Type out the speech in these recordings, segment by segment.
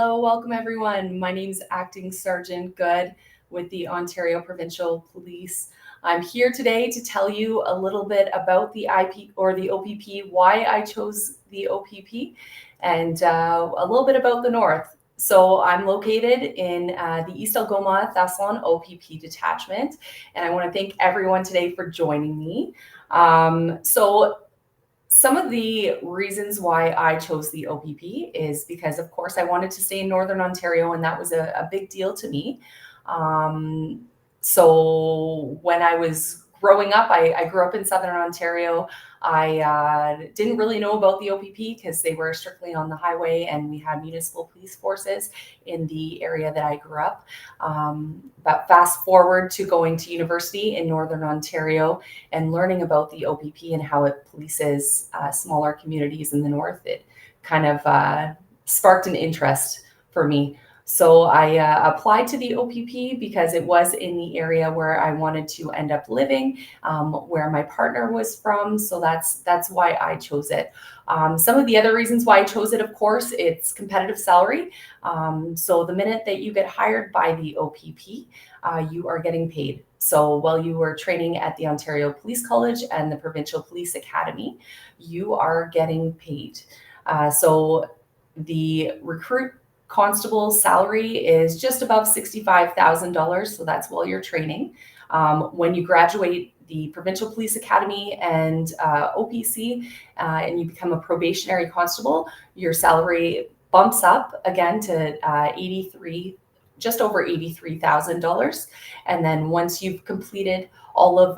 Hello, welcome everyone. My name is Acting Sergeant Good with the Ontario Provincial Police. I'm here today to tell you a little bit about the IP or the OPP, why I chose the OPP, and a little bit about the North. So I'm located in the East Algoma Thessalon OPP detachment, and I want to thank everyone today for joining me. Some of the reasons why I chose the OPP is because, of course, I wanted to stay in Northern Ontario, and that was a big deal to me. So when I was growing up, I grew up in Southern Ontario. I didn't really know about the OPP because they were strictly on the highway, and we had municipal police forces in the area that I grew up. But fast forward to going to university in Northern Ontario and learning about the OPP and how it polices smaller communities in the North, it kind of sparked an interest for me. So I applied to the OPP because it was in the area where I wanted to end up living, where my partner was from. So that's why I chose it. Some of the other reasons why I chose it, of course, it's competitive salary. So the minute that you get hired by the OPP, you are getting paid. So while you were training at the Ontario Police College and the Provincial Police Academy, you are getting paid. So the recruit constable salary is just above $65,000. So that's while you're training. When you graduate the Provincial Police Academy and OPC and you become a probationary constable, your salary bumps up again to just over $83,000. And then once you've completed all of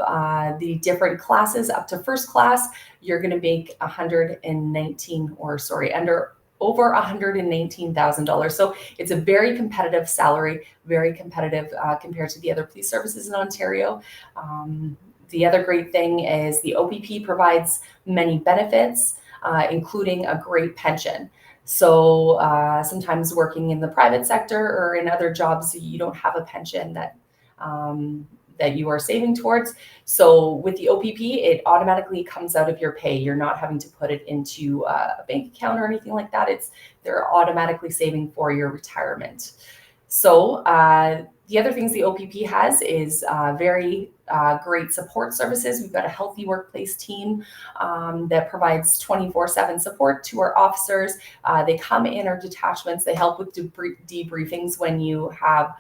the different classes up to first class, you're going to make over $119,000. So it's a very competitive salary, very competitive compared to the other police services in Ontario. The other great thing is the OPP provides many benefits, including a great pension. So sometimes working in the private sector or in other jobs, you don't have a pension that you are saving towards. So with the OPP, it automatically comes out of your pay. You're not having to put it into a bank account or anything like that. They're automatically saving for your retirement. So the other things the OPP has is very great support services. We've got a healthy workplace team that provides 24/7 support to our officers. They come in our detachments. They help with debriefings when you have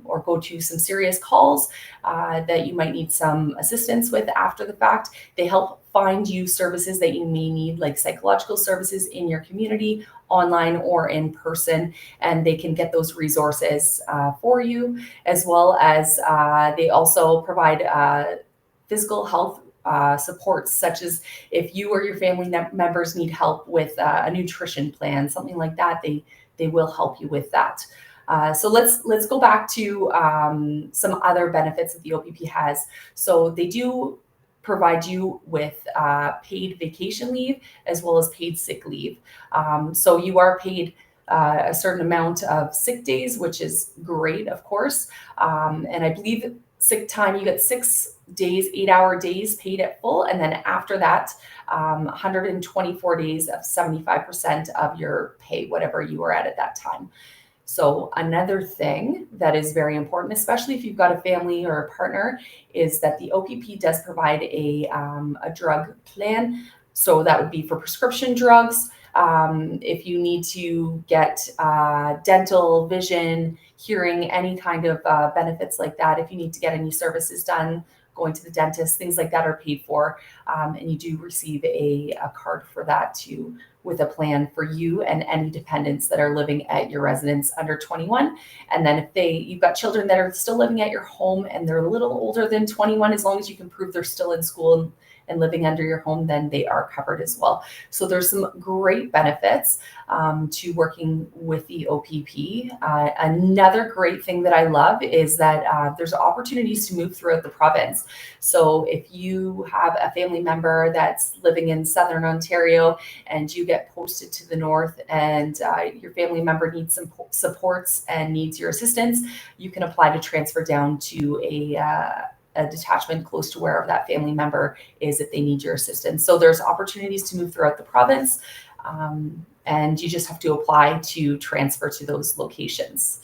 or go to some serious calls that you might need some assistance with after the fact. They help find you services that you may need, like psychological services in your community, online or in person, and they can get those resources for you, as well as they also provide physical health supports, such as if you or your family members need help with a nutrition plan, something like that, they will help you with that. So let's go back to some other benefits that the OPP has. So they do provide you with paid vacation leave as well as paid sick leave. So you are paid a certain amount of sick days, which is great, of course. And I believe sick time, you get 6 days, 8-hour days paid at full. And then after that, 124 days of 75% of your pay, whatever you were at that time. So another thing that is very important, especially if you've got a family or a partner, is that the OPP does provide a drug plan. So that would be for prescription drugs. If you need to get dental, vision, hearing, any kind of benefits like that, if you need to get any services done, going to the dentist, things like that are paid for. And you do receive a card for that too, with a plan for you and any dependents that are living at your residence under 21. And then if you've got children that are still living at your home and they're a little older than 21, as long as you can prove they're still in school and living under your home, then they are covered as well. So there's some great benefits to working with the OPP. Another great thing that I love is that there's opportunities to move throughout the province. So if you have a family member that's living in Southern Ontario and you get posted to the North and your family member needs some supports and needs your assistance, you can apply to transfer down to a detachment close to wherever that family member is if they need your assistance. So there's opportunities to move throughout the province. and you just have to apply to transfer to those locations.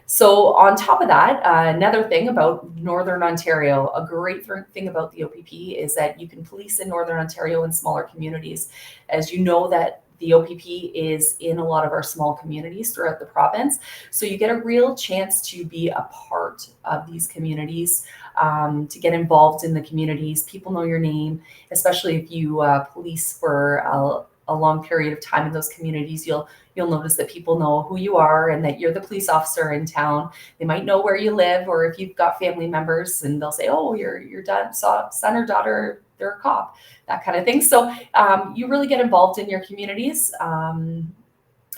So on top of that, another thing about Northern Ontario, a great thing about the OPP is that you can police in Northern Ontario in smaller communities. As you know, that the OPP is in a lot of our small communities throughout the province. So you get a real chance to be a part of these communities, to get involved in the communities. People know your name, especially if you police for a long period of time in those communities. You'll notice that people know who you are and that you're the police officer in town. They might know where you live, or if you've got family members, and they'll say, "Oh, your son or daughter, they're a cop," that kind of thing. So you really get involved in your communities.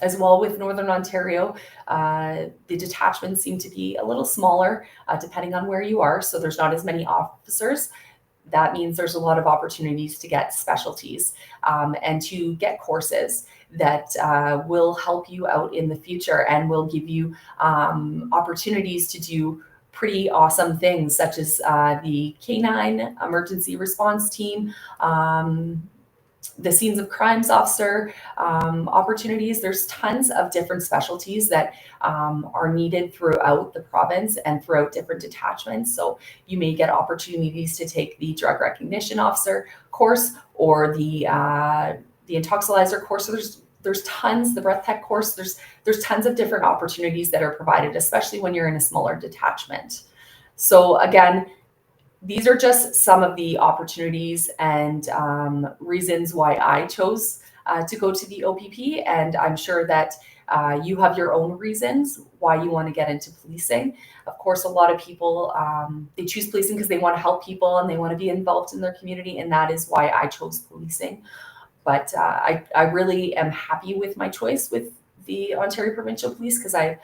As well, with Northern Ontario, the detachments seem to be a little smaller, depending on where you are. So there's not as many officers. That means there's a lot of opportunities to get specialties, and to get courses that will help you out in the future and will give you opportunities to do pretty awesome things, such as the Canine Emergency Response Team, the Scenes of Crimes Officer opportunities. There's tons of different specialties that are needed throughout the province and throughout different detachments. So you may get opportunities to take the Drug Recognition Officer course, or the Intoxilizer course. So there's tons, the Breath Tech course. There's tons of different opportunities that are provided, especially when you're in a smaller detachment. So again, these are just some of the opportunities and reasons why I chose to go to the OPP. And I'm sure that you have your own reasons why you want to get into policing. Of course, a lot of people, they choose policing because they want to help people and they want to be involved in their community. And that is why I chose policing. But I really am happy with my choice with the Ontario Provincial Police, because I've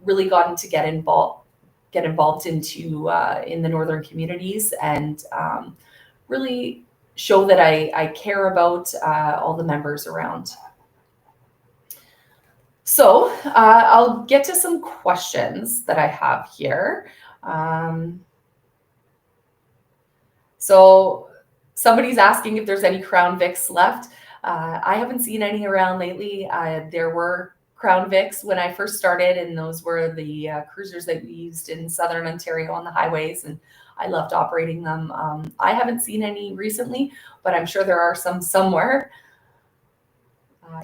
really gotten to get involved into in the northern communities, and really show that I care about all the members around. So I'll get to some questions that I have here. So somebody's asking if there's any Crown Vics left. I haven't seen any around lately. There were Crown Vics when I first started, and those were the cruisers that we used in Southern Ontario on the highways, and I loved operating them. I haven't seen any recently, but I'm sure there are some somewhere.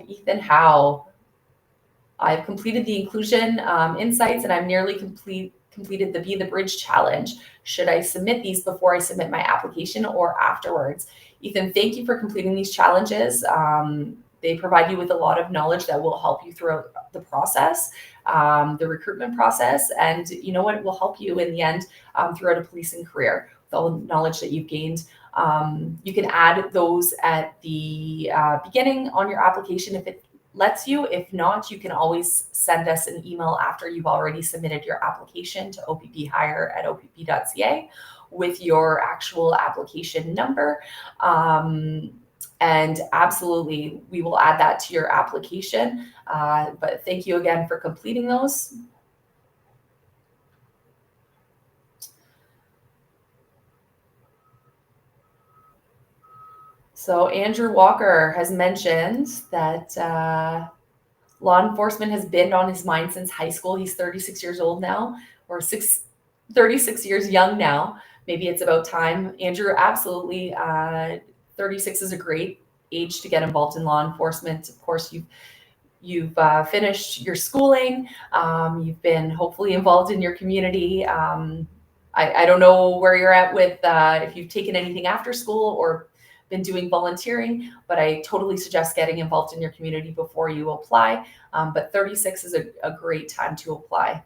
Ethan Howe. I've completed the inclusion insights, and I'm nearly completed the Be the Bridge challenge. Should I submit these before I submit my application or afterwards? Ethan, thank you for completing these challenges. They provide you with a lot of knowledge that will help you throughout the process, the recruitment process, and you know what, it will help you in the end throughout a policing career with all the knowledge that you've gained. You can add those at the beginning on your application if it lets you. If not, you can always send us an email after you've already submitted your application to opphire@opp.ca with your actual application number. And absolutely, we will add that to your application. But thank you again for completing those. So Andrew Walker has mentioned that law enforcement has been on his mind since high school. He's 36 years old now, or 36 years young now. Maybe it's about time. Andrew, absolutely. 36 is a great age to get involved in law enforcement. Of course, you've finished your schooling. You've been hopefully involved in your community. I don't know where you're at with if you've taken anything after school or been doing volunteering, but I totally suggest getting involved in your community before you apply. But 36 is a great time to apply.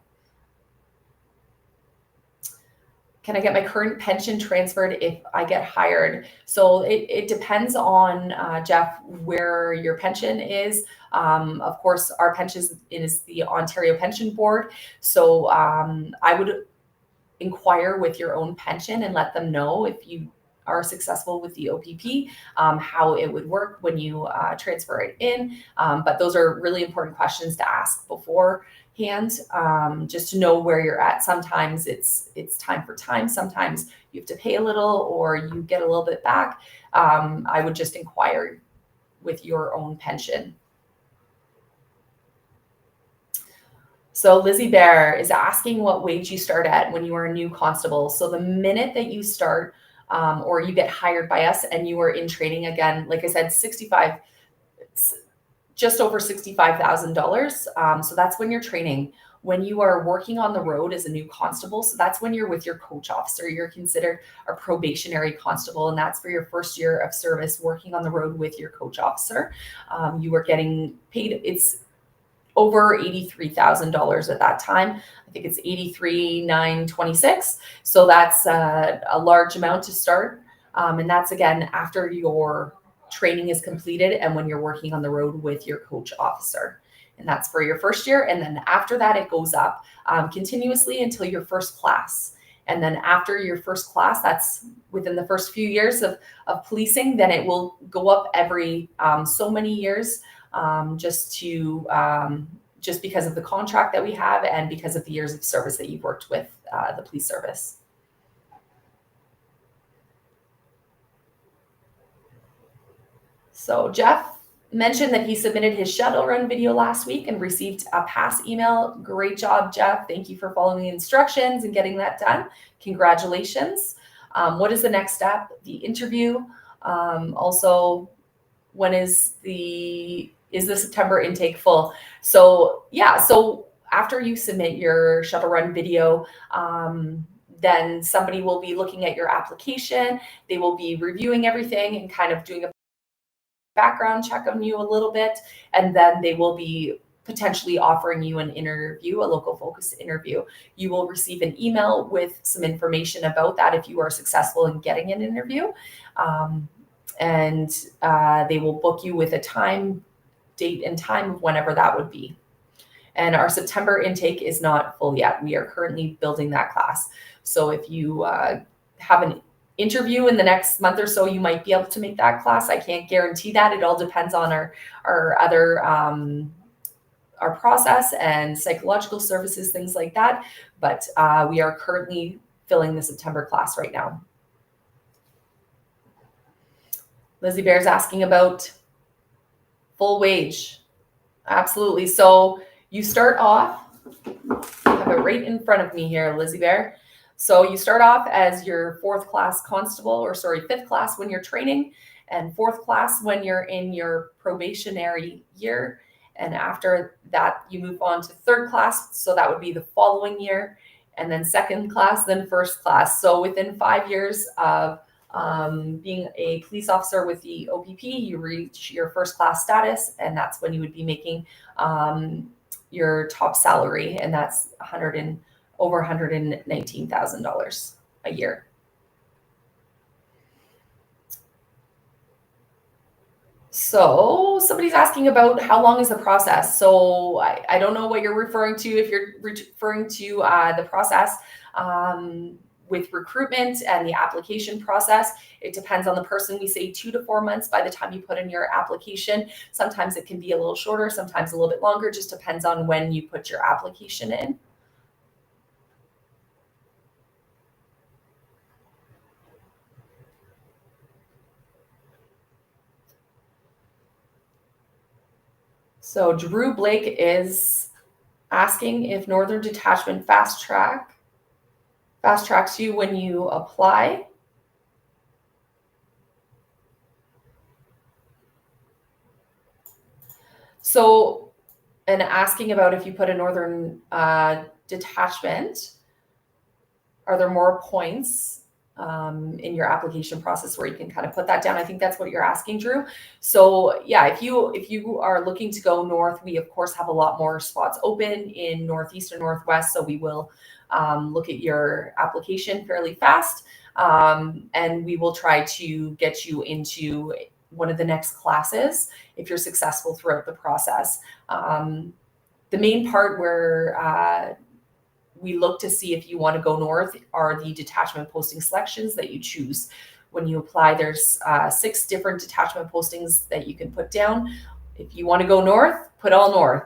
Can I get my current pension transferred if I get hired? So it depends on, Jeff, where your pension is. Of course, our pension is the Ontario Pension Board. So I would inquire with your own pension and let them know, if you are successful with the OPP, how it would work when you transfer it in. But those are really important questions to ask beforehand, just to know where you're at. Sometimes it's time for time. Sometimes you have to pay a little or you get a little bit back. I would just inquire with your own pension. So Lizzie Bear is asking what wage you start at when you are a new constable. So the minute that you start or you get hired by us and you are in training, again, like I said, just over $65,000. So that's when you're training. When you are working on the road as a new constable, so that's when you're with your coach officer. You're considered a probationary constable, and that's for your first year of service working on the road with your coach officer. You are getting paid, it's over $83,000 at that time. I think it's $83,926. So that's a large amount to start. And that's, again, after your training is completed and when you're working on the road with your coach officer. And that's for your first year. And then after that, it goes up continuously until your first class. And then after your first class, that's within the first few years of policing, then it will go up every so many years, just because of the contract that we have and because of the years of service that you've worked with the police service. So Jeff mentioned that he submitted his shuttle run video last week and received a pass email. Great job, Jeff. Thank you for following the instructions and getting that done. Congratulations. What is the next step? The interview. Also, when is the September intake full? So yeah, so after you submit your shuttle run video, then somebody will be looking at your application. They will be reviewing everything and kind of doing a background check on you a little bit, and then they will be potentially offering you an interview, a local focus interview. You will receive an email with some information about that if you are successful in getting an interview. And they will book you with a date and time of whenever that would be. And our September intake is not full yet. We are currently building that class. So if you have an interview in the next month or so, you might be able to make that class. I can't guarantee that. It all depends on our process and psychological services, things like that. But we are currently filling the September class right now. Lizzie Bear's asking about full wage. Absolutely. So you start off, I have it right in front of me here, Lizzie Bear. So you start off as your fifth class when you're training, and fourth class when you're in your probationary year. And after that, you move on to third class. So that would be the following year, and then second class, then first class. So within 5 years of being a police officer with the OPP, you reach your first class status, and that's when you would be making your top salary, and that's over $119,000 a year. So somebody's asking about how long is the process. So I don't know what you're referring to. If you're referring to the process with recruitment and the application process, it depends on the person. We say 2 to 4 months by the time you put in your application. Sometimes it can be a little shorter, sometimes a little bit longer, just depends on when you put your application in. So Drew Blake is asking if Northern Detachment fast tracks you when you apply. So, and asking about if you put a Northern Detachment, are there more points in your application process where you can kind of put that down? I think that's what you're asking, Drew. So yeah, if you are looking to go north, we of course have a lot more spots open in Northeast and Northwest. So we will look at your application fairly fast, and we will try to get you into one of the next classes if you're successful throughout the process. The main part where we look to see if you want to go north are the detachment posting selections that you choose. When you apply, there's 6 different detachment postings that you can put down. If you want to go north, put all north.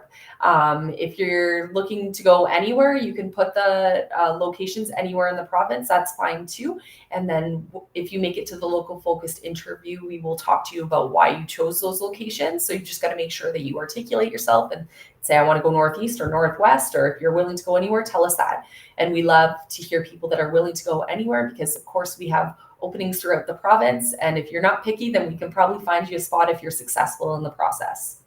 If you're looking to go anywhere, you can put the locations anywhere in the province. That's fine too. And then if you make it to the local focused interview, we will talk to you about why you chose those locations. So you just got to make sure that you articulate yourself and say, I want to go northeast or northwest, or if you're willing to go anywhere, tell us that. And we love to hear people that are willing to go anywhere, because of course we have openings throughout the province. And if you're not picky, then we can probably find you a spot if you're successful in the process.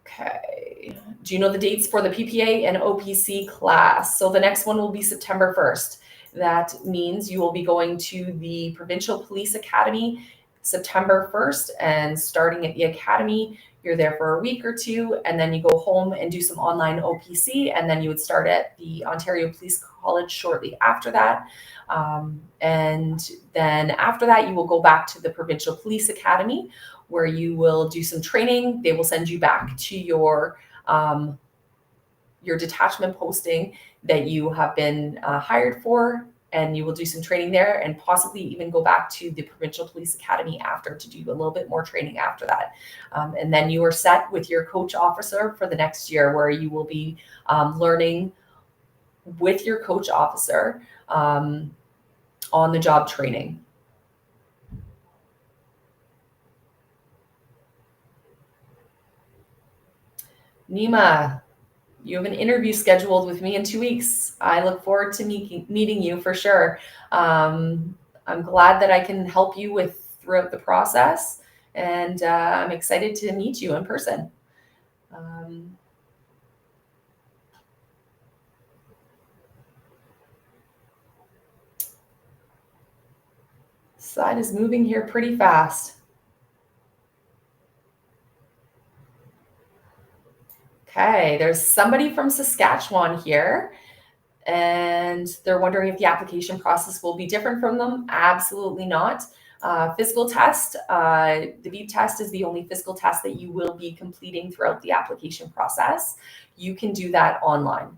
Okay. Do you know the dates for the PPA and OPC class? So the next one will be September 1st. That means you will be going to the Provincial Police Academy September 1st, and starting at the academy, you're there for a week or two, and then you go home and do some online OPC, and then you would start at the Ontario Police College shortly after that. And then after that, you will go back to the Provincial Police Academy, where you will do some training. They will send you back to your detachment posting that you have been hired for, and you will do some training there, and possibly even go back to the Provincial Police Academy after to do a little bit more training after that. And then you are set with your coach officer for the next year, where you will be learning with your coach officer on the job training. Nima, you have an interview scheduled with me in 2 weeks. I look forward to meeting you for sure. I'm glad that I can help you throughout the process, and I'm excited to meet you in person. Slide is moving here pretty fast. Okay, there's somebody from Saskatchewan here, and they're wondering if the application process will be different from them. Absolutely not. Physical test, the VEEP test is the only physical test that you will be completing throughout the application process. You can do that online.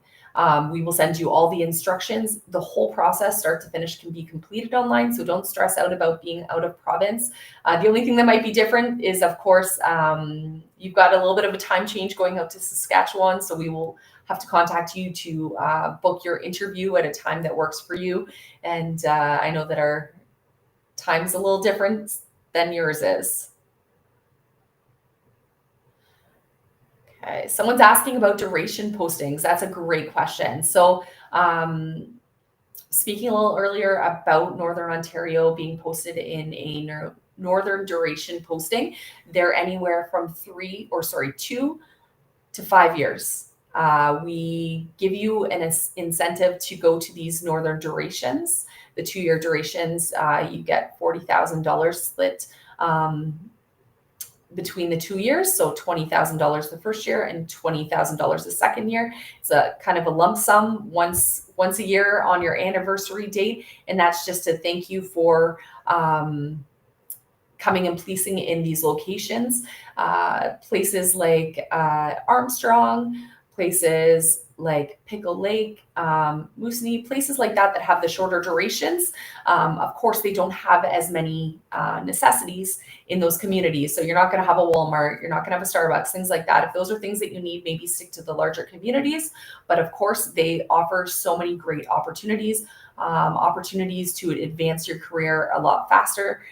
We will send you all the instructions. The whole process, start to finish, can be completed online, so don't stress out about being out of province. The only thing that might be different is, of course, you've got a little bit of a time change going out to Saskatchewan, so we will have to contact you to book your interview at a time that works for you. And I know that our time's a little different than yours is. Okay, someone's asking about duration postings. That's a great question. So speaking a little earlier about Northern Ontario being posted in a northern duration posting, they're anywhere from 2 to 5 years. We give you an incentive to go to these northern durations. The 2-year durations, you get $40,000 split between the 2 years, so $20,000 the first year and $20,000 the second year. It's a kind of a lump sum once a year on your anniversary date, and that's just to thank you for coming and policing in these locations. Places like Armstrong, places like Pickle Lake, Moosonee, places like that have the shorter durations. Of course, they don't have as many necessities in those communities. So you're not going to have a Walmart, you're not going to have a Starbucks, things like that. If those are things that you need, maybe stick to the larger communities. But of course, they offer so many great opportunities to advance your career a lot faster,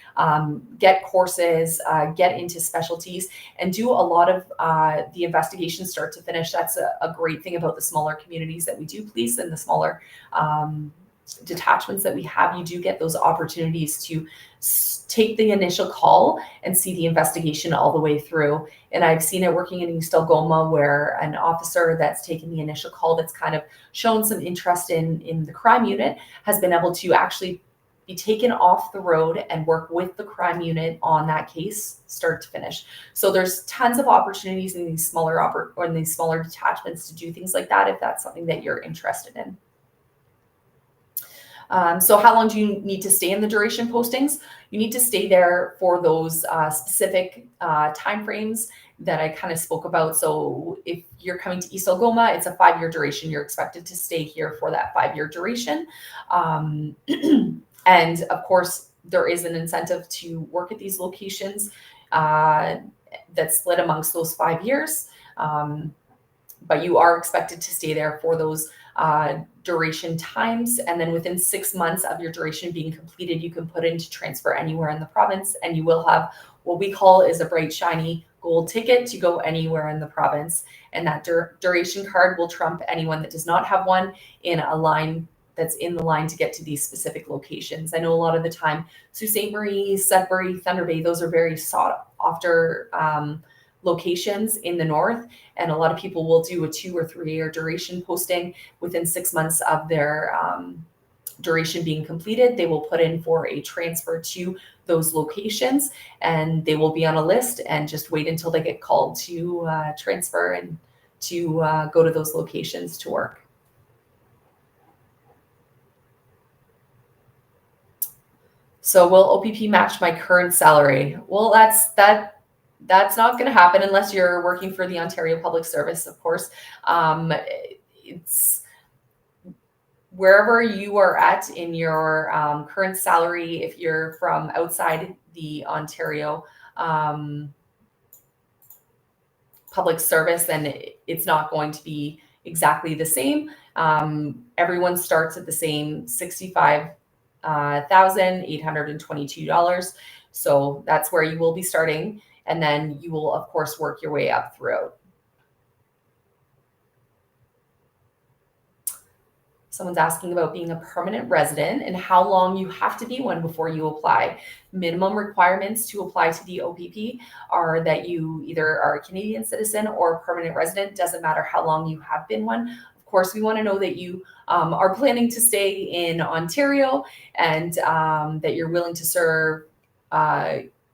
get courses, get into specialties, and do a lot of the investigations start to finish. That's a great thing about the smaller communities that we do police, and the smaller detachments that we have. You do get those opportunities to take the initial call and see the investigation all the way through. And I've seen it working in East Algoma, where an officer that's taken the initial call, that's kind of shown some interest in the crime unit, has been able to actually be taken off the road and work with the crime unit on that case, start to finish. So there's tons of opportunities in these smaller detachments to do things like that, if that's something that you're interested in. So how long do you need to stay in the duration postings? You need to stay there for those specific timeframes that I kind of spoke about. So if you're coming to East Algoma, it's a 5-year duration. You're expected to stay here for that 5-year duration. And of course, there is an incentive to work at these locations that's split amongst those 5 years. But you are expected to stay there for those duration times. And then within 6 months of your duration being completed, you can put in to transfer anywhere in the province, and you will have what we call is a bright, shiny gold ticket to go anywhere in the province. And that duration card will trump anyone that does not have one in a line that's in the line to get to these specific locations. I know a lot of the time, Sault Ste. Marie, Sudbury, Thunder Bay, those are very sought after locations in the north, and a lot of people will do a 2 or 3 year duration posting. Within 6 months of their duration being completed, they will put in for a transfer to those locations, and they will be on a list and just wait until they get called to transfer and to go to those locations to work. So will OPP match my current salary? Well, that's not going to happen unless you're working for the Ontario Public Service, of course. It's wherever you are at in your current salary. If you're from outside the Ontario Public Service, then it's not going to be exactly the same. Everyone starts at the same $65,822. So that's where you will be starting. And then you will, of course, work your way up throughout. Someone's asking about being a permanent resident and how long you have to be one before you apply. Minimum requirements to apply to the OPP are that you either are a Canadian citizen or a permanent resident. Doesn't matter how long you have been one. Of course, we want to know that you are planning to stay in Ontario, and that you're willing to serve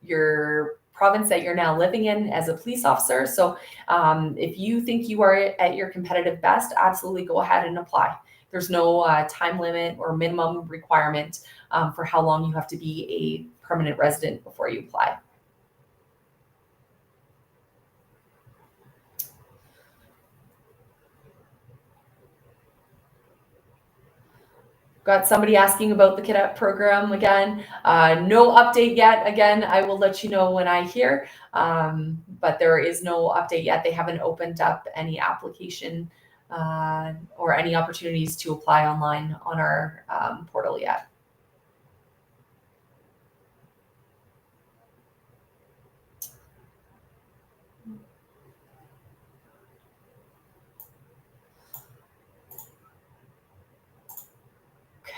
your province that you're now living in as a police officer. So if you think you are at your competitive best, absolutely go ahead and apply. There's no time limit or minimum requirement for how long you have to be a permanent resident before you apply. Got somebody asking about the cadet program again. No update yet. Again, I will let you know when I hear, but there is no update yet. They haven't opened up any application or any opportunities to apply online on our portal yet.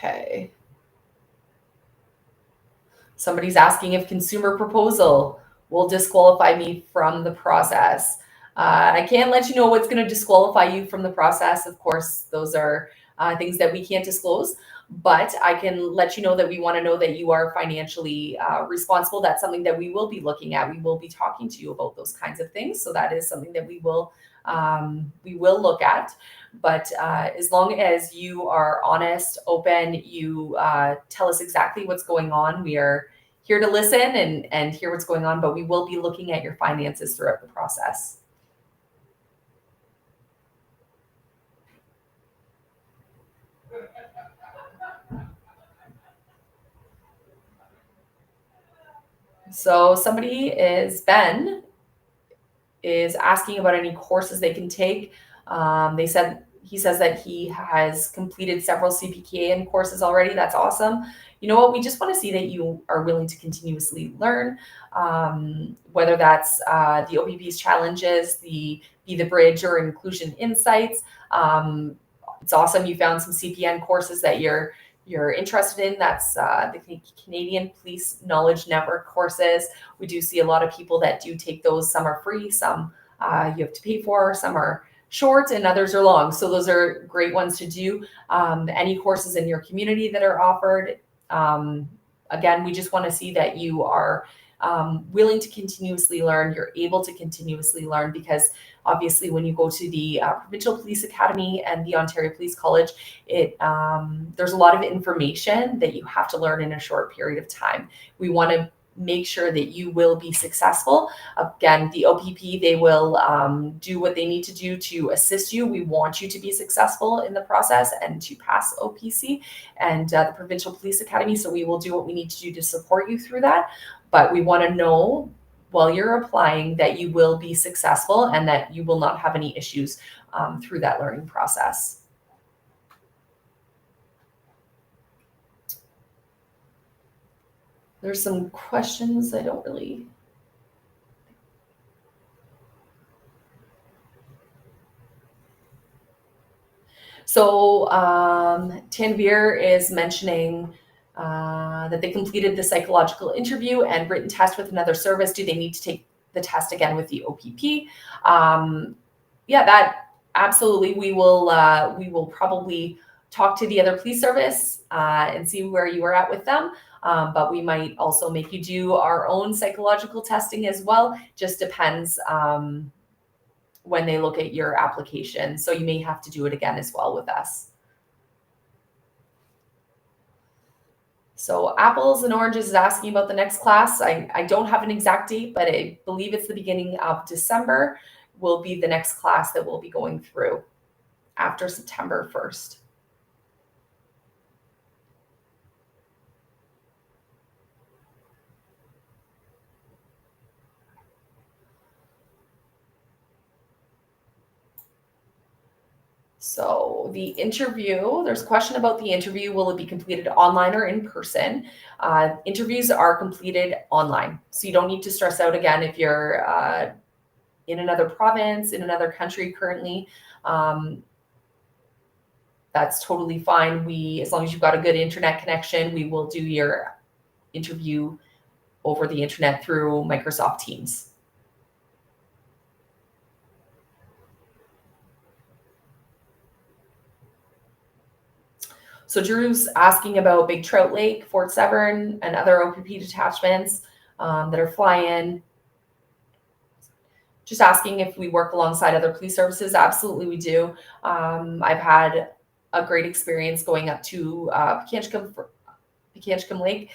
Okay. Somebody's asking if consumer proposal will disqualify me from the process. I can't let you know what's going to disqualify you from the process. Of course, those are things that we can't disclose, but I can let you know that we want to know that you are financially responsible. That's something that we will be looking at. We will be talking to you about those kinds of things. So that is something that we will look at. But as long as you are honest, open, you tell us exactly what's going on. We are here to listen and hear what's going on, but we will be looking at your finances throughout the process. So Ben is asking about any courses they can take. He says that he has completed several CPKN courses already. That's awesome. You know what? We just want to see that you are willing to continuously learn, whether that's the OPP's challenges, the Be the Bridge or Inclusion Insights. It's awesome you found some CPN courses that you're interested in. That's the Canadian Police Knowledge Network courses. We do see a lot of people that do take those. Some are free, some you have to pay for, some are short, and others are long. So those are great ones to do. Any courses in your community that are offered. Again, we just want to see that you are willing to continuously learn, you're able to continuously learn, because obviously when you go to the Provincial Police Academy and the Ontario Police College, there's a lot of information that you have to learn in a short period of time. We want to make sure that you will be successful. Again, the OPP, they will do what they need to do to assist you. We want you to be successful in the process and to pass OPC and the Provincial Police Academy. So we will do what we need to do to support you through that. But we want to know while you're applying that you will be successful and that you will not have any issues through that learning process. There's some questions I don't really. So Tanvir is mentioning that they completed the psychological interview and written test with another service. Do they need to take the test again with the OPP? Yeah, that absolutely. We will probably talk to the other police service and see where you are at with them. But we might also make you do our own psychological testing as well. Just depends when they look at your application. So you may have to do it again as well with us. So Apples and Oranges is asking about the next class. I don't have an exact date, but I believe it's the beginning of December will be the next class that we'll be going through after September 1st. So the interview, there's a question about the interview. Will it be completed online or in person? Interviews are completed online. So you don't need to stress out again if you're in another province, in another country currently. That's totally fine. As long as you've got a good internet connection, we will do your interview over the internet through Microsoft Teams. So Drew's asking about Big Trout Lake, Fort Severn, and other OPP detachments that are fly-in. Just asking if we work alongside other police services. Absolutely, we do. I've had a great experience going up to Pikanchicum Lake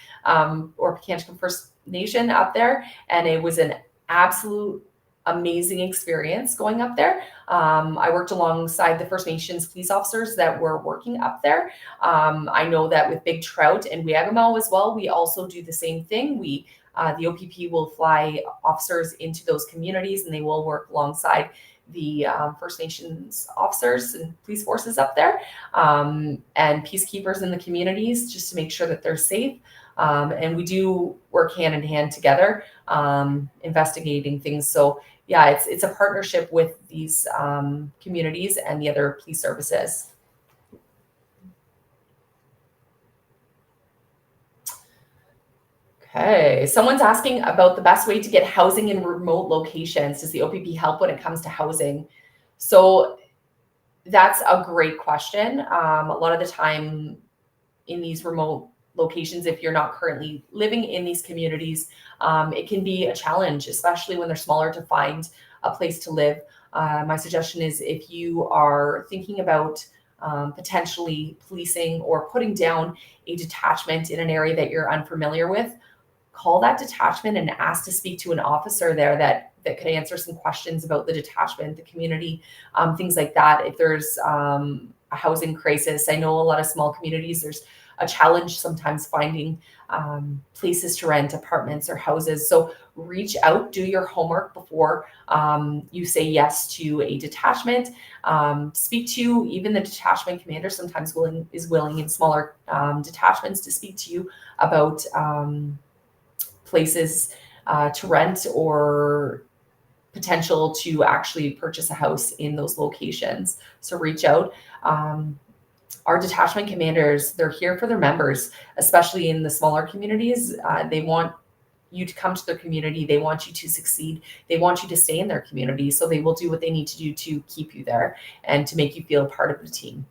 or Pikanchicum First Nation up there, and it was an absolute amazing experience going up there. I worked alongside the First Nations police officers that were working up there. I know that with Big Trout and Wiagamo as well, we also do the same thing. The OPP will fly officers into those communities and they will work alongside the First Nations officers and police forces up there and peacekeepers in the communities just to make sure that they're safe. And we do work hand in hand together, investigating things. So yeah, it's a partnership with these communities and the other police services. Okay, someone's asking about the best way to get housing in remote locations. Does the OPP help when it comes to housing? So that's a great question. A lot of the time in these remote locations, if you're not currently living in these communities, it can be a challenge, especially when they're smaller, to find a place to live. My suggestion is if you are thinking about potentially policing or putting down a detachment in an area that you're unfamiliar with, call that detachment and ask to speak to an officer there that could answer some questions about the detachment, the community, things like that. If there's a housing crisis, I know a lot of small communities, there's a challenge sometimes finding places to rent, apartments or houses. So reach out, do your homework before you say yes to a detachment. Speak to even the detachment commander. Sometimes is willing in smaller detachments to speak to you about places to rent or potential to actually purchase a house in those locations. So reach out. Our detachment commanders, they're here for their members, especially in the smaller communities. They want you to come to their community. They want you to succeed. They want you to stay in their community. So they will do what they need to do to keep you there and to make you feel part of the team.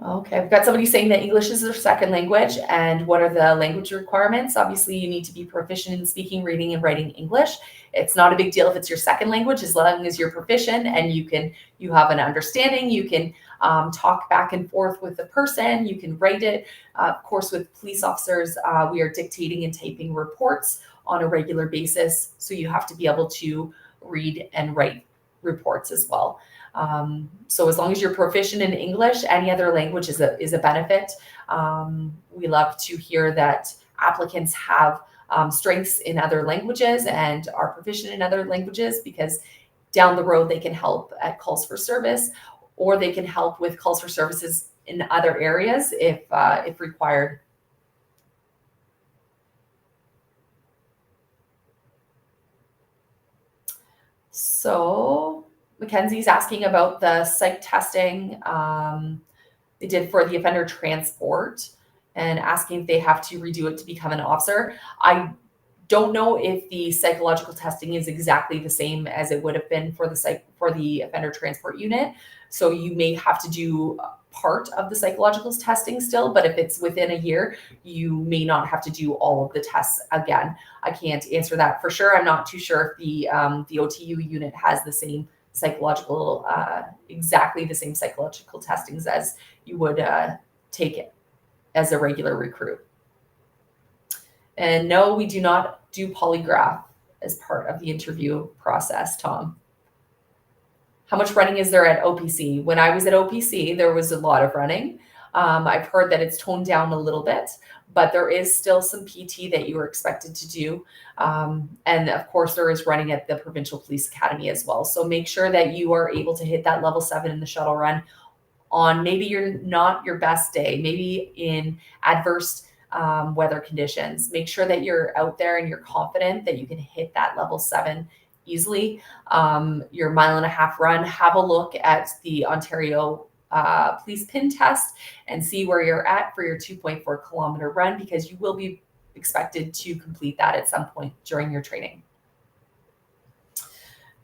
Okay, I've got somebody saying that English is their second language, and what are the language requirements? Obviously, you need to be proficient in speaking, reading, and writing English. It's not a big deal if it's your second language, as long as you're proficient and you have an understanding. You can talk back and forth with the person. You can write it. Of course, with police officers, we are dictating and typing reports on a regular basis. So you have to be able to read and write reports as well. So as long as you're proficient in English, any other language is a benefit. We love to hear that applicants have strengths in other languages and are proficient in other languages, because down the road they can help at calls for service, or they can help with calls for services in other areas if required. So Mackenzie's asking about the psych testing they did for the offender transport, and asking if they have to redo it to become an officer. I don't know if the psychological testing is exactly the same as it would have been for the offender transport unit. So you may have to do part of the psychological testing still, but if it's within a year, you may not have to do all of the tests again. I can't answer that for sure. I'm not too sure if the OTU unit has the same psychological, exactly the same psychological testings as you would take it as a regular recruit. And no, we do not do polygraph as part of the interview process, Tom. How much running is there at OPC? When I was at OPC, there was a lot of running. I've heard that it's toned down a little bit, but there is still some PT that you are expected to do. And of course, there is running at the Provincial Police Academy as well. So make sure that you are able to hit that level 7 in the shuttle run on maybe you're not your best day, maybe in adverse weather conditions. Make sure that you're out there and you're confident that you can hit that level 7 easily. Your 1.5 mile run, have a look at the Ontario Police pin test and see where you're at for your 2.4 kilometer run, because you will be expected to complete that at some point during your training.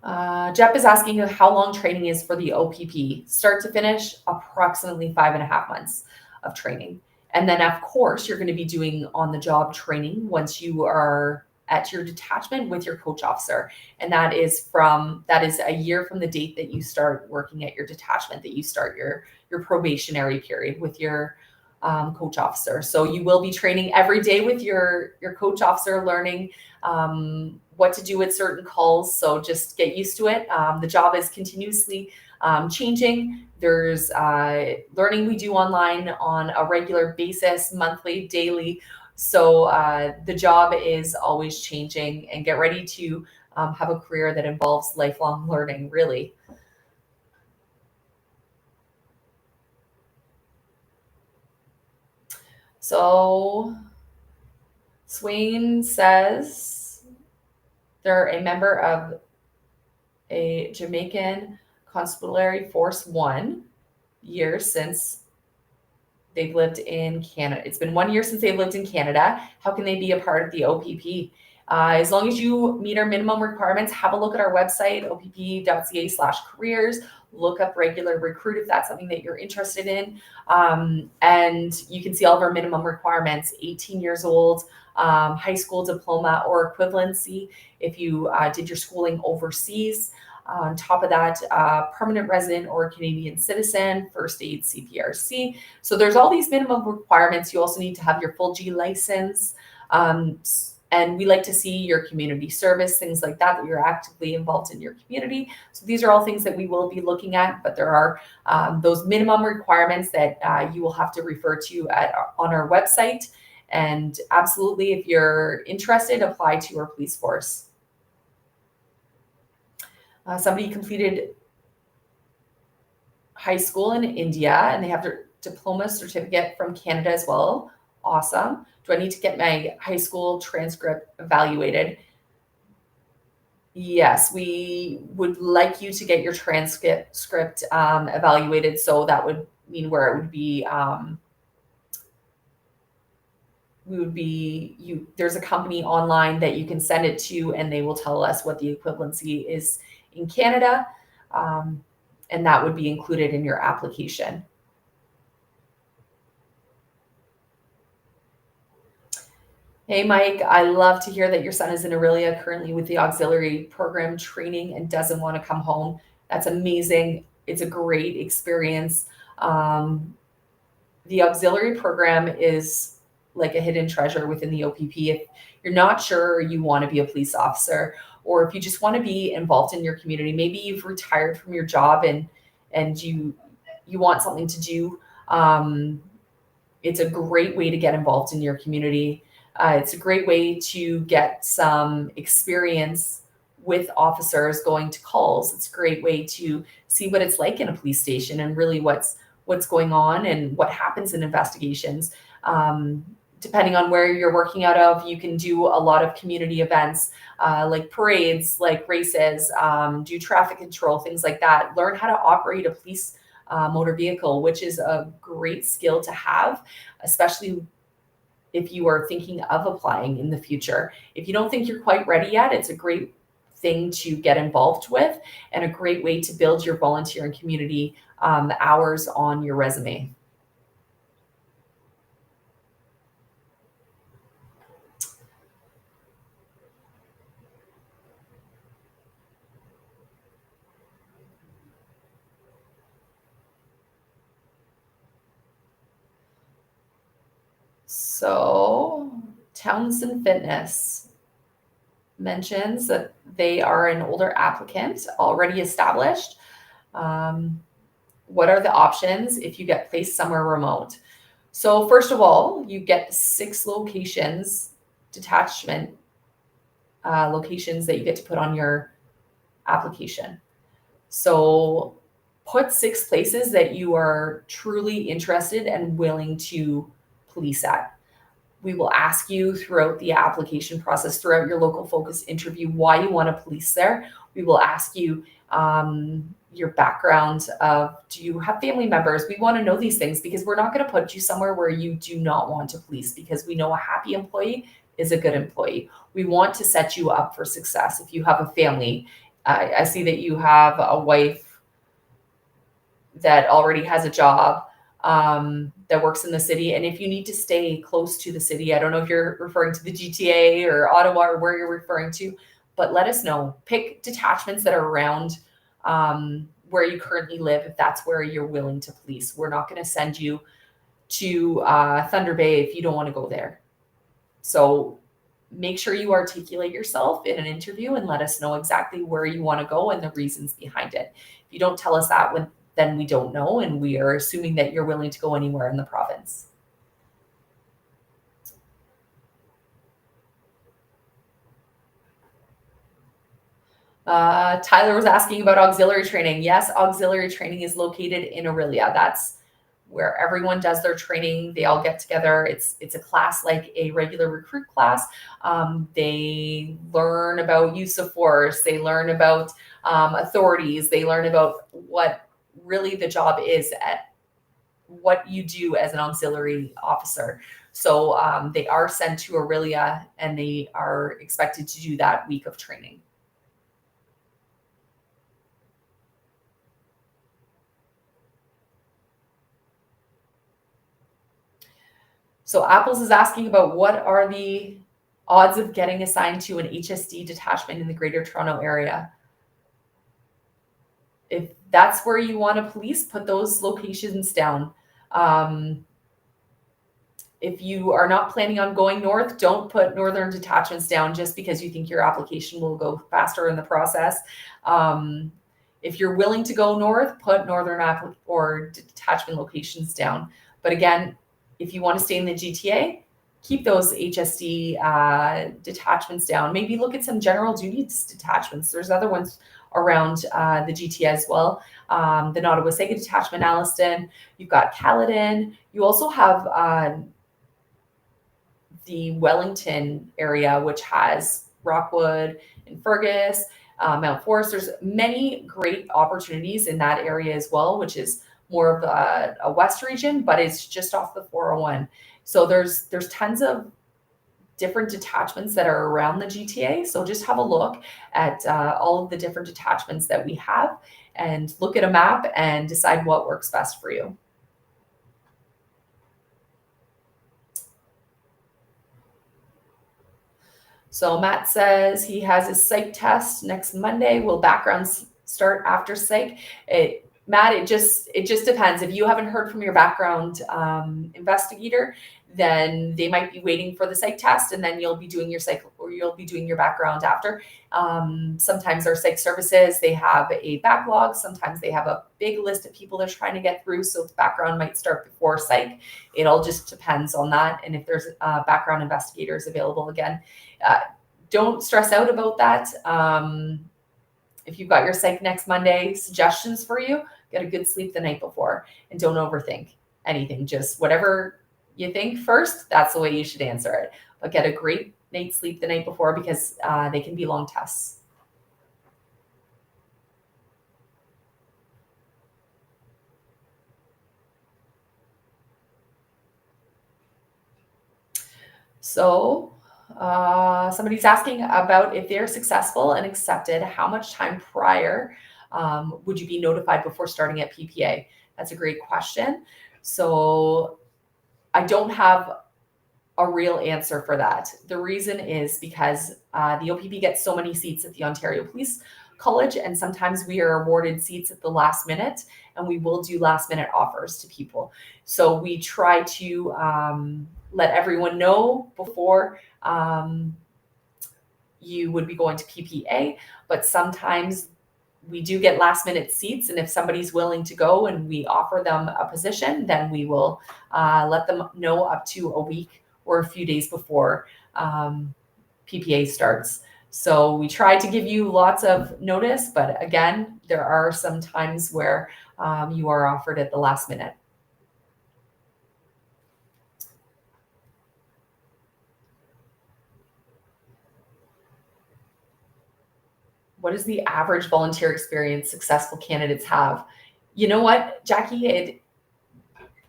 Jeff is asking how long training is for the OPP. Start to finish, approximately 5.5 months of training. And then, of course, you're going to be doing on-the-job training once you are at your detachment with your coach officer. And that is a year from the date that you start working at your detachment, that you start your probationary period with your coach officer. So you will be training every day with your coach officer, learning what to do with certain calls. So just get used to it. The job is continuously changing. There's learning we do online on a regular basis, monthly, daily. So the job is always changing, and get ready to have a career that involves lifelong learning, really. So Swain says they're a member of a Jamaican Constabulary Force 1 year since they've lived in Canada. It's been 1 year since they've lived in Canada. How can they be a part of the OPP? As long as you meet our minimum requirements, have a look at our website, opp.ca/careers. Look up regular recruit if that's something that you're interested in. And you can see all of our minimum requirements: 18 years old, high school diploma or equivalency if you did your schooling overseas. On top of that, permanent resident or Canadian citizen, first aid, CPRC. So there's all these minimum requirements. You also need to have your full G license. And we like to see your community service, things like that you're actively involved in your community. So these are all things that we will be looking at, but there are those minimum requirements that you will have to refer to on our website. And absolutely, if you're interested, apply to our police force. Somebody completed high school in India and they have their diploma certificate from Canada as well. Awesome. Do I need to get my high school transcript evaluated? Yes, we would like you to get your transcript evaluated. So that would mean where it would be, there's a company online that you can send it to, and they will tell us what the equivalency is in Canada. And that would be included in your application. Hey, Mike, I love to hear that your son is in Aurelia currently with the auxiliary program training and doesn't want to come home. That's amazing. It's a great experience. The auxiliary program is like a hidden treasure within the OPP. If you're not sure you want to be a police officer, or if you just want to be involved in your community, maybe you've retired from your job and you want something to do. It's a great way to get involved in your community. It's a great way to get some experience with officers going to calls. It's a great way to see what it's like in a police station and really what's going on and what happens in investigations. Depending on where you're working out of, you can do a lot of community events, like parades, like races, do traffic control, things like that. Learn how to operate a police motor vehicle, which is a great skill to have, especially if you are thinking of applying in the future. If you don't think you're quite ready yet, it's a great thing to get involved with and a great way to build your volunteer and community hours on your resume. So Townsend Fitness mentions that they are an older applicant, already established. What are the options if you get placed somewhere remote? So first of all, you get 6 locations, detachment locations that you get to put on your application. So put 6 places that you are truly interested and willing to police at. We will ask you throughout the application process, throughout your local focus interview, why you want to police there. We will ask you your background of, do you have family members? We want to know these things because we're not going to put you somewhere where you do not want to police, because we know a happy employee is a good employee. We want to set you up for success. If you have a family, I see that you have a wife that already has a job, that works in the city. And if you need to stay close to the city, I don't know if you're referring to the GTA or Ottawa or where you're referring to, but let us know. Pick detachments that are around where you currently live, if that's where you're willing to police. We're not going to send you to Thunder Bay if you don't want to go there. So make sure you articulate yourself in an interview and let us know exactly where you want to go and the reasons behind it. If you don't tell us that, then we don't know, and we are assuming that you're willing to go anywhere in the province. Tyler was asking about auxiliary training. Yes, auxiliary training is located in Orillia. That's where everyone does their training. They all get together. It's a class like a regular recruit class. They learn about use of force. They learn about authorities. They learn about what really the job is, at what you do as an auxiliary officer. So they are sent to Orillia and they are expected to do that week of training. So Apples is asking about what are the odds of getting assigned to an HSD detachment in the Greater Toronto Area. If that's where you want to police, put those locations down. If you are not planning on going north, don't put northern detachments down just because you think your application will go faster in the process. If you're willing to go north, put northern or detachment locations down. But again, if you want to stay in the GTA, keep those HSD detachments down. Maybe look at some general duties detachments. There's other ones around the GTA as well. The Nottawasaga detachment, Alliston. You've got Caledon. You also have the Wellington area, which has Rockwood and Fergus, Mount Forest. There's many great opportunities in that area as well, which is more of a west region, but it's just off the 401. So there's tons of different detachments that are around the GTA. So just have a look at all of the different detachments that we have and look at a map and decide what works best for you. So Matt says he has his psych test next Monday. Will backgrounds start after psych? It Matt, it just depends. If you haven't heard from your background investigator, then they might be waiting for the psych test, and then you'll be doing your psych, or you'll be doing your background after. Sometimes our psych services, they have a backlog. Sometimes they have a big list of people they're trying to get through, so the background might start before psych. It all just depends on that, and if there's background investigators available. Again, don't stress out about that. If you've got your psych next Monday, suggestions for you: get a good sleep the night before, and don't overthink anything. Just whatever you think first, that's the way you should answer it. But get a great night's sleep the night before, because they can be long tests. So somebody's asking about, if they're successful and accepted, how much time prior would you be notified before starting at PPA? That's a great question. So I don't have a real answer for that. The reason is because the OPP gets so many seats at the Ontario Police College, and sometimes we are awarded seats at the last minute, and we will do last minute offers to people. So we try to let everyone know before you would be going to PPA, but sometimes we do get last minute seats, and if somebody's willing to go and we offer them a position, then we will let them know up to a week or a few days before PPA starts. So we try to give you lots of notice, but again, there are some times where you are offered at the last minute. What is the average volunteer experience successful candidates have? You know what, Jackie,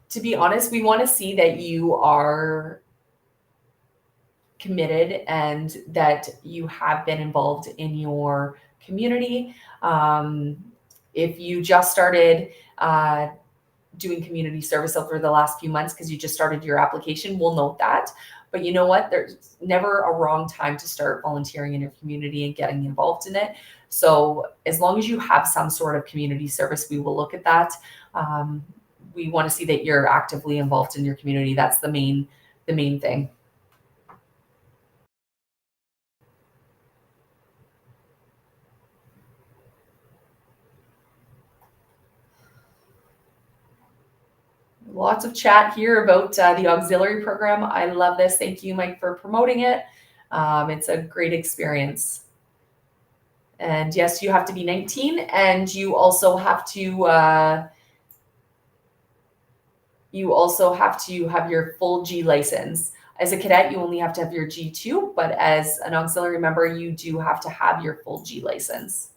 to be honest, we want to see that you are committed and that you have been involved in your community. If you just started doing community service over the last few months because you just started your application, we'll note that. But you know what? There's never a wrong time to start volunteering in your community and getting involved in it. So as long as you have some sort of community service, we will look at that. We want to see that you're actively involved in your community. That's the main thing. Lots of chat here about the auxiliary program. I love this. Thank you, Mike, for promoting it. It's a great experience. And yes, you have to be 19, and you also have to have your full G license. As a cadet, you only have to have your G2, but as an auxiliary member, you do have to have your full G license.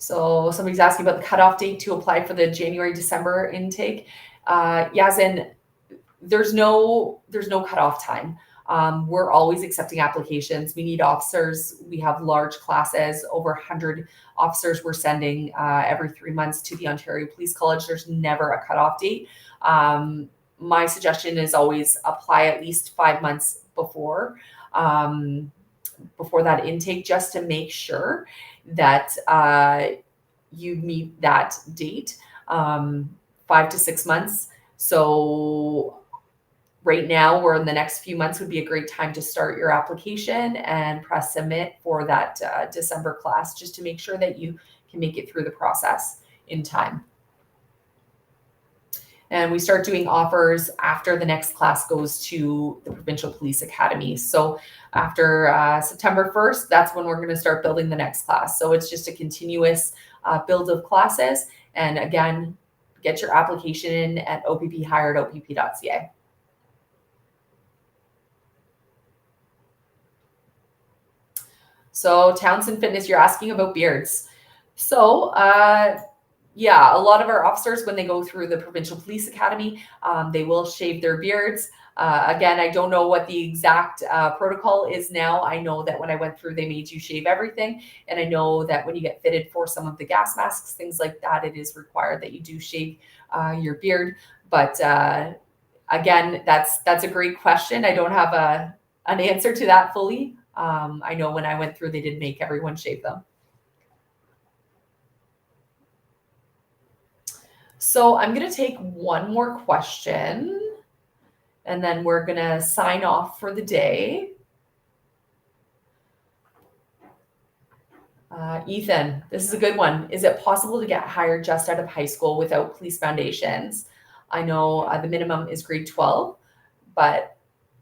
So somebody's asking about the cutoff date to apply for the January-December intake. Yazin, there's no cutoff time. We're always accepting applications. We need officers. We have large classes, over 100 officers we're sending every 3 months to the Ontario Police College. There's never a cutoff date. My suggestion is always apply at least 5 months before that intake, just to make sure that you meet that date, 5 to 6 months. So right now, or in the next few months, would be a great time to start your application and press submit for that December class, just to make sure that you can make it through the process in time. And we start doing offers after the next class goes to the Provincial Police Academy. So after September 1st, that's when we're going to start building the next class. So it's just a continuous build of classes. And again, get your application in at opp.ca. So Townsend Fitness, you're asking about beards. So yeah, a lot of our officers, when they go through the Provincial Police Academy, they will shave their beards. Again, I don't know what the exact protocol is now. I know that when I went through, they made you shave everything. And I know that when you get fitted for some of the gas masks, things like that, it is required that you do shave your beard. But again, that's a great question. I don't have a an answer to that fully. I know when I went through, they did make everyone shave them. So I'm going to take one more question and then we're going to sign off for the day. Ethan, this is a good one. Is it possible to get hired just out of high school without police foundations? I know the minimum is grade 12, but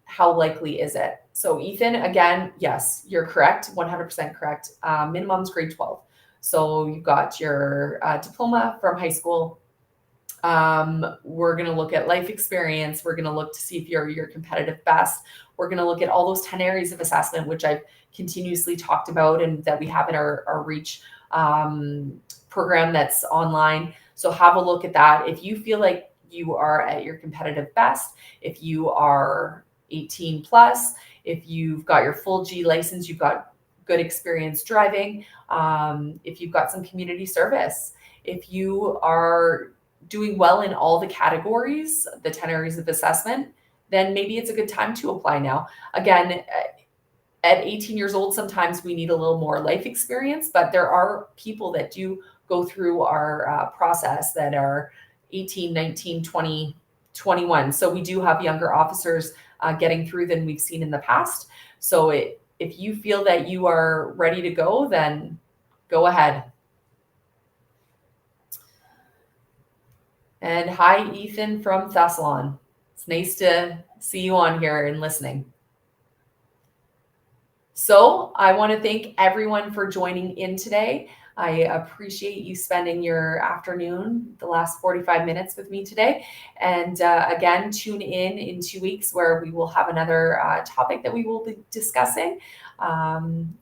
how likely is it? So Ethan, again, yes, you're correct, 100% correct. Minimum's grade 12. So you've got your diploma from high school. We're going to look at life experience. We're going to look to see if you're your competitive best. We're going to look at all those 10 areas of assessment, which I've continuously talked about and that we have in our REACH program that's online. So have a look at that. If you feel like you are at your competitive best, if you are 18 plus, if you've got your full G license, you've got good experience driving, if you've got some community service, if you are doing well in all the categories, the 10 areas of assessment, then maybe it's a good time to apply now. Again, at 18 years old, sometimes we need a little more life experience, but there are people that do go through our process that are 18, 19, 20, 21. So we do have younger officers getting through than we've seen in the past. So if you feel that you are ready to go, then go ahead. And hi, Ethan from Thessalon. It's nice to see you on here and listening. So I want to thank everyone for joining in today. I appreciate you spending your afternoon, the last 45 minutes with me today. And again, tune in 2 weeks where we will have another topic that we will be discussing. And